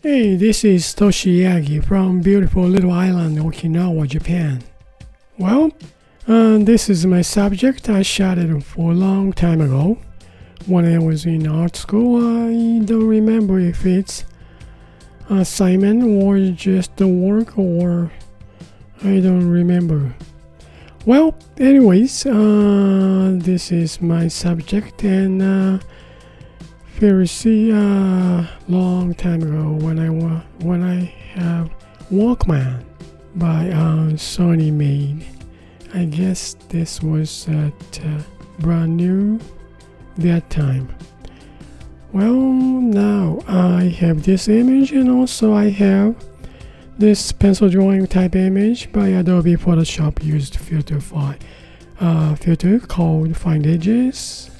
Hey, this is Toshi Yagi from beautiful little island Okinawa, Japan. Well, this is my subject. I shot it for a long time ago when I was in art school. I don't remember if it's assignment or just the work, or I don't remember. Well, anyways, this is my subject, and very long time ago when I have Walkman by Sony made. I guess this was brand new that time. Well, now I have this image, and also I have this pencil drawing type image by Adobe Photoshop used filter called Find Edges.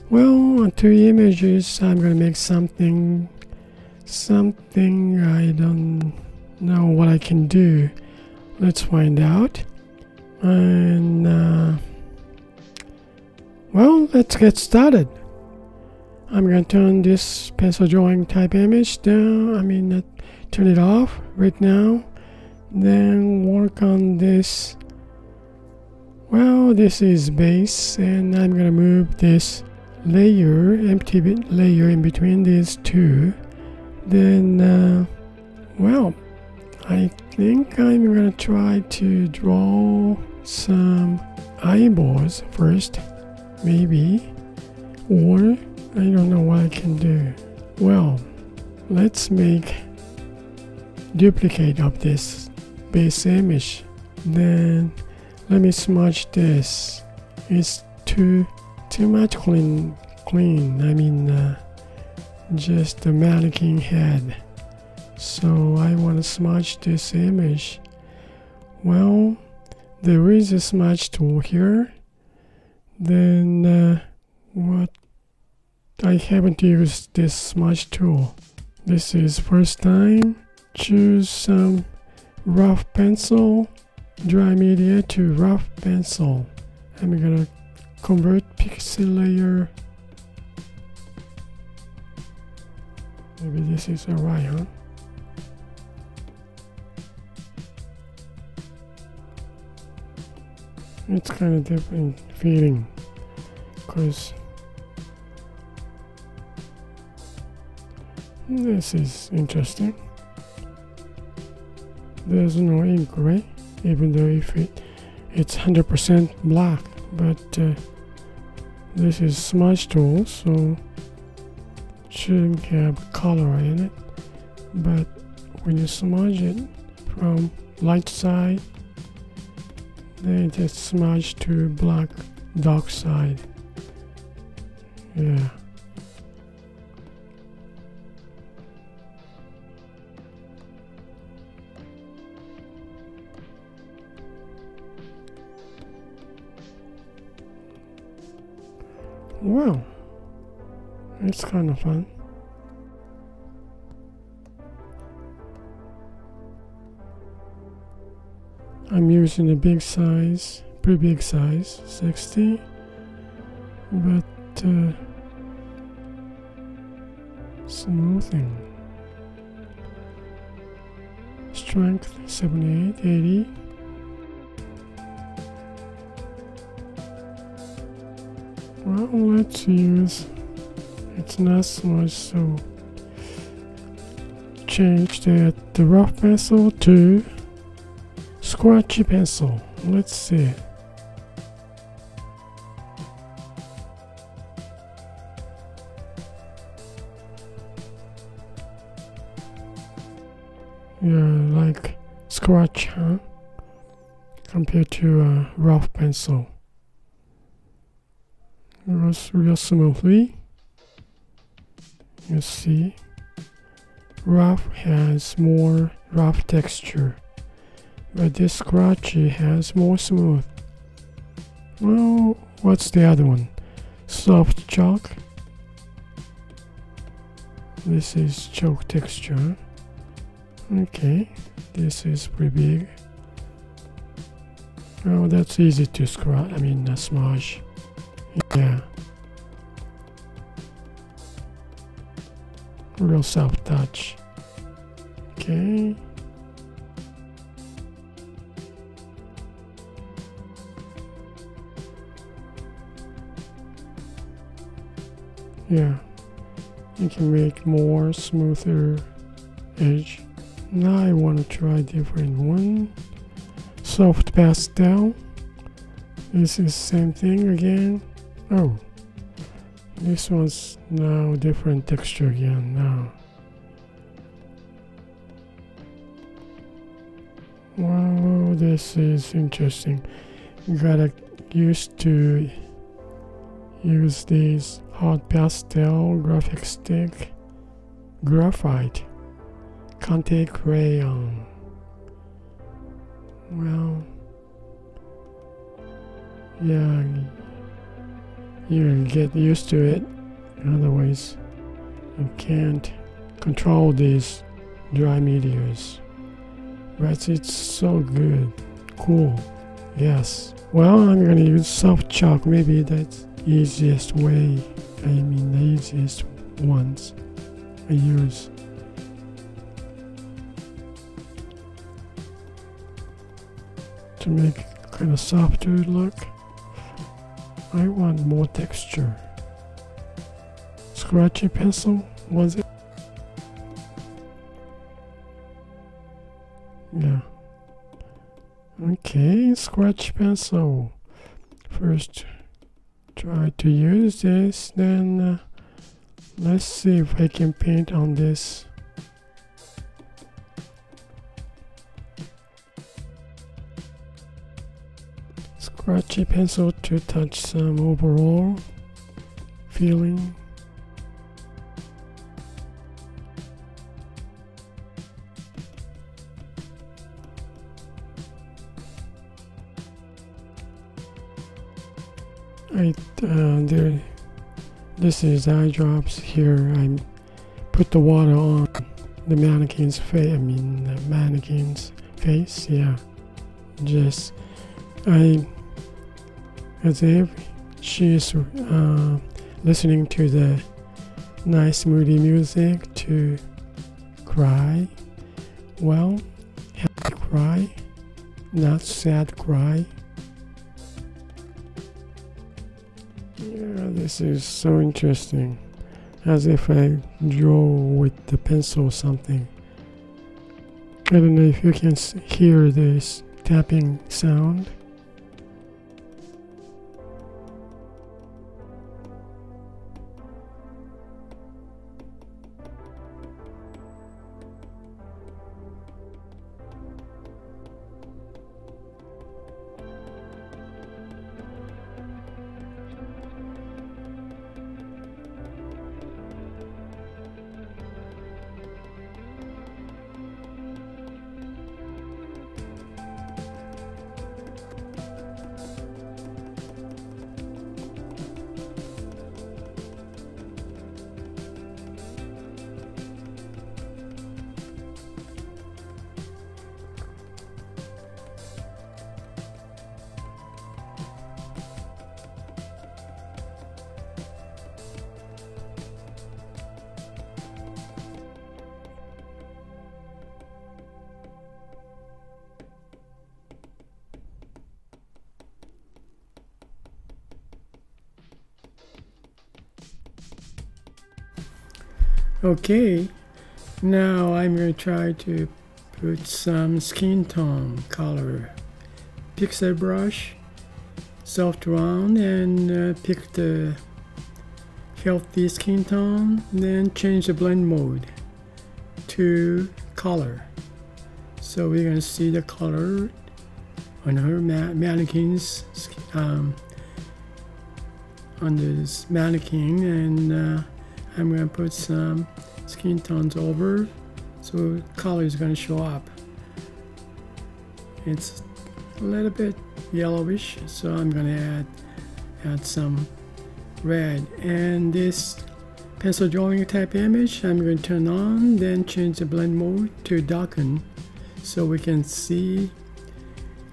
Well, 2 images. I'm gonna make something I don't know what I can do. Let's find out. And well, let's get started. I'm gonna turn this pencil drawing type image down. Turn it off right now. Then work on this. Well, this is base, and I'm gonna move this empty layer in between these two. Then well, I think I'm gonna try to draw some eyeballs first, maybe, or I don't know what I can do. Well, let's make duplicate of this base image. Then let me smudge this. It's too much clean. Just the mannequin head. So I want to smudge this image. Well, there is a smudge tool here. Then what? I haven't used this smudge tool. This is first time. Choose some rough pencil, dry media to rough pencil. I'm gonna convert pixel layer. Maybe this is alright, huh? It's kind of different feeling, because this is interesting. There's no ink, right? Even though if it's 100% black, but this is smudge tool, so shouldn't have color in it. But when you smudge it from light side, then it just smudge to black dark side. Yeah. Well, it's kind of fun. I'm using a big size, pretty big size, 60, but smoothing. Strength 78, 80. Well, let's use, it's not so much, so change the rough pencil to scratchy pencil. Let's see. Yeah, like scratch, huh? Compared to a rough pencil. Real smoothly. You see, rough has more rough texture, but this scratchy has more smooth. Well, what's the other one? Soft chalk. This is chalk texture. Okay, this is pretty big. Oh, that's easy to smudge. Yeah. Real soft touch. Okay. Yeah, you can make more smoother edge. Now I want to try different one. Soft pastel. This is same thing again. Oh, this one's now different texture again now. Wow, this is interesting. You gotta used to use these hard pastel graphic stick, graphite, Conte crayon. Well, yeah, you get used to it. Otherwise, you can't control these dry medias. But it's so good. Cool. Yes. Well, I'm gonna use soft chalk. Maybe that's easiest way. I mean, the easiest ones I use. To make kind of softer look. I want more texture. Scratchy pencil, was it? Yeah. Okay, scratch pencil. First, try to use this, then let's see if I can paint on this. Scratchy pencil to touch some overall feeling. This is eye drops here. I put the water on the mannequin's face. I mean, the mannequin's face. Yeah, just as if she's listening to the nice moody music to cry. Well, happy cry, not sad cry. Yeah, this is so interesting. As if I draw with the pencil or something. I don't know if you can hear this tapping sound. Okay, now I'm going to try to put some skin tone color. Pixel brush, soft round, and pick the healthy skin tone, then change the blend mode to color. So we're going to see the color on her mannequin's on this mannequin, and I'm going to put some skin tones over, so color is going to show up. It's a little bit yellowish, so I'm going to add some red. And this pencil drawing type image, I'm going to turn on, then change the blend mode to darken, so we can see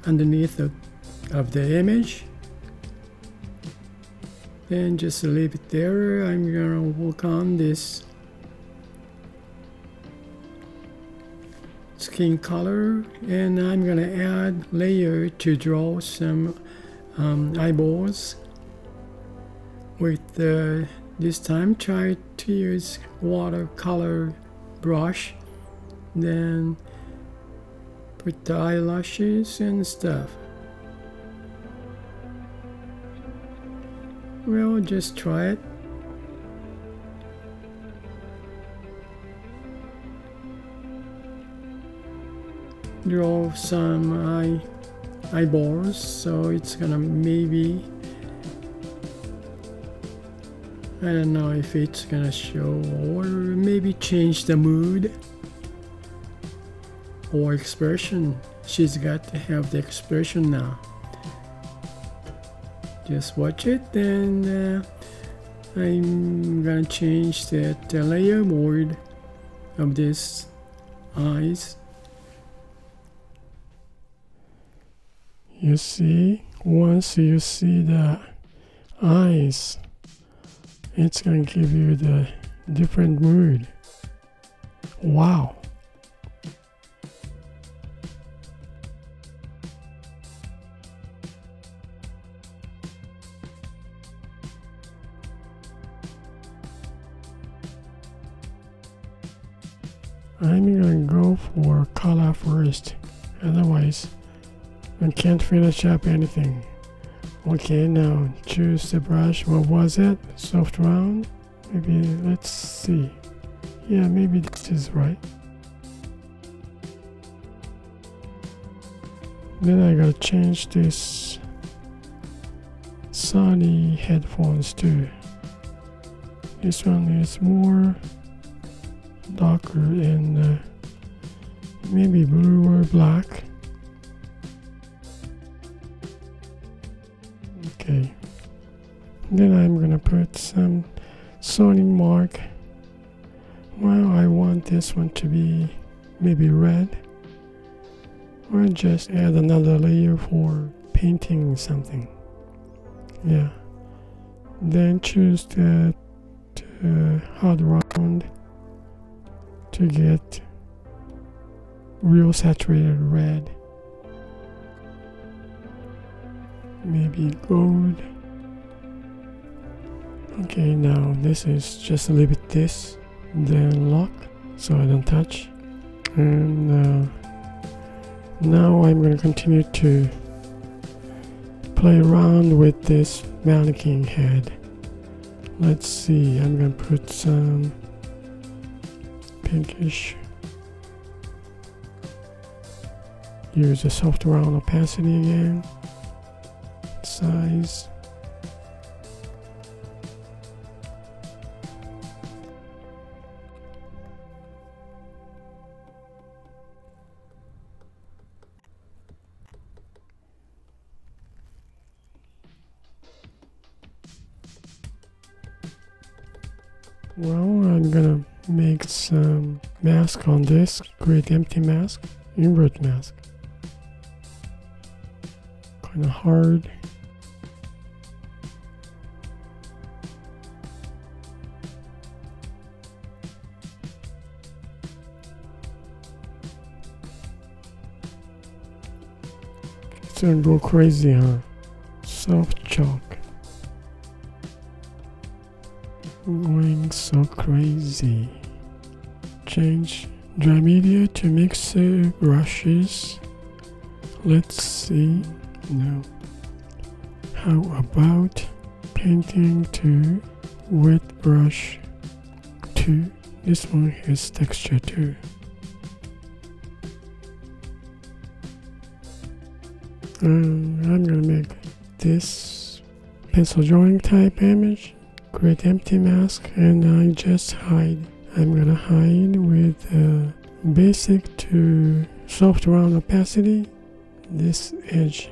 underneath of the image. Then just leave it there. I'm going to work on this skin color, and I'm gonna add layer to draw some eyeballs with this time try to use watercolor brush, then put the eyelashes and stuff. Well, just try it. Draw some eyeballs, so it's gonna maybe, I don't know if it's gonna show, or maybe change the mood or expression. She's got to have the expression now. Just watch it, and I'm gonna change that layer mode of this eyes. You see, once you see the eyes, it's going to give you the different mood. Wow. I'm going to go for color first, otherwise I can't finish up anything. Okay, now choose the brush. What was it? Soft round? Maybe, let's see. Yeah, maybe this is right. Then I gotta change this Sony headphones too. This one is more darker and maybe blue or black. Okay, then I'm gonna put some zoning mark. Well, I want this one to be maybe red, or just add another layer for painting something. Yeah, then choose the hard round to get real saturated red. Maybe gold. Okay, now this is just a little bit this, then lock so I don't touch. And now I'm going to continue to play around with this mannequin head. Let's see, I'm going to put some pinkish. Use a soft round opacity again. Size. Well, I'm gonna make some mask on this, create empty mask, invert mask. Kind of hard. It's gonna go crazy, huh? Soft chalk. Going so crazy. Change dry media to mix brushes. Let's see. Now, how about painting to wet brush 2? This one has texture too. I'm gonna make this pencil drawing type image, create empty mask, and I just hide. I'm gonna hide with basic to soft round opacity, this edge.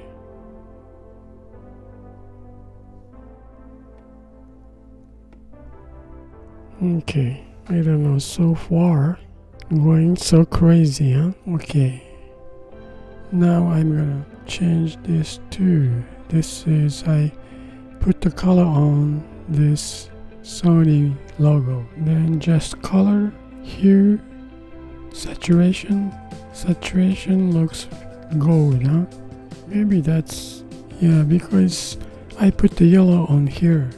Okay, I don't know, so far going so crazy, huh? Okay, now I'm gonna change this too. This is, I put the color on this Sony logo, then just color, hue, Saturation looks gold, huh? Maybe that's, yeah, because I put the yellow on here.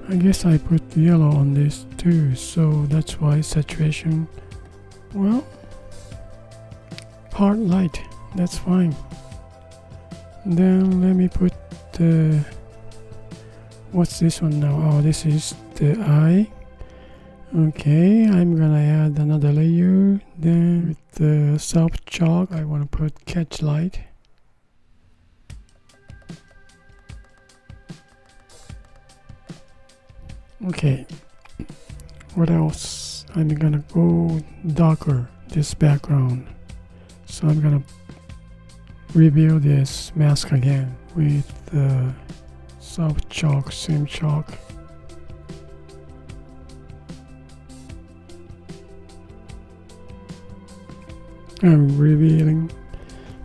I guess I put the yellow on this too, so that's why saturation, well, part light, that's fine. Then let me put the, what's this one now? Oh, this is the eye. Okay, I'm gonna add another layer. Then with the soft chalk, I want to put catch light. Okay, what else? I'm gonna go darker, this background. So I'm gonna reveal this mask again with the soft chalk, same chalk. I'm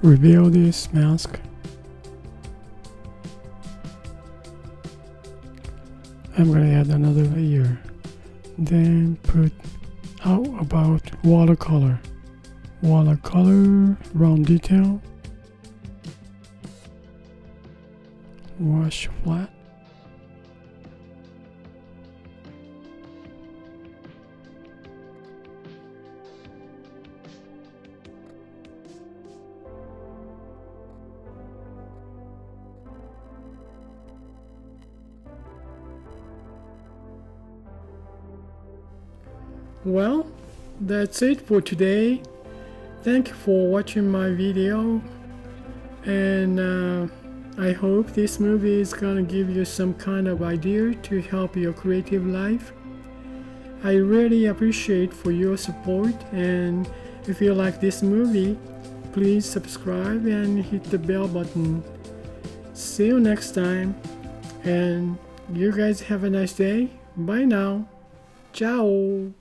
reveal this mask. I'm gonna add another layer. Then put, how about watercolor? Watercolor, round detail. Wash flat. Well, that's it for today. Thank you for watching my video, and I hope this movie is gonna give you some kind of idea to help your creative life. I really appreciate for your support, and if you like this movie, please subscribe and hit the bell button. See you next time, and you guys have a nice day. Bye now. Ciao.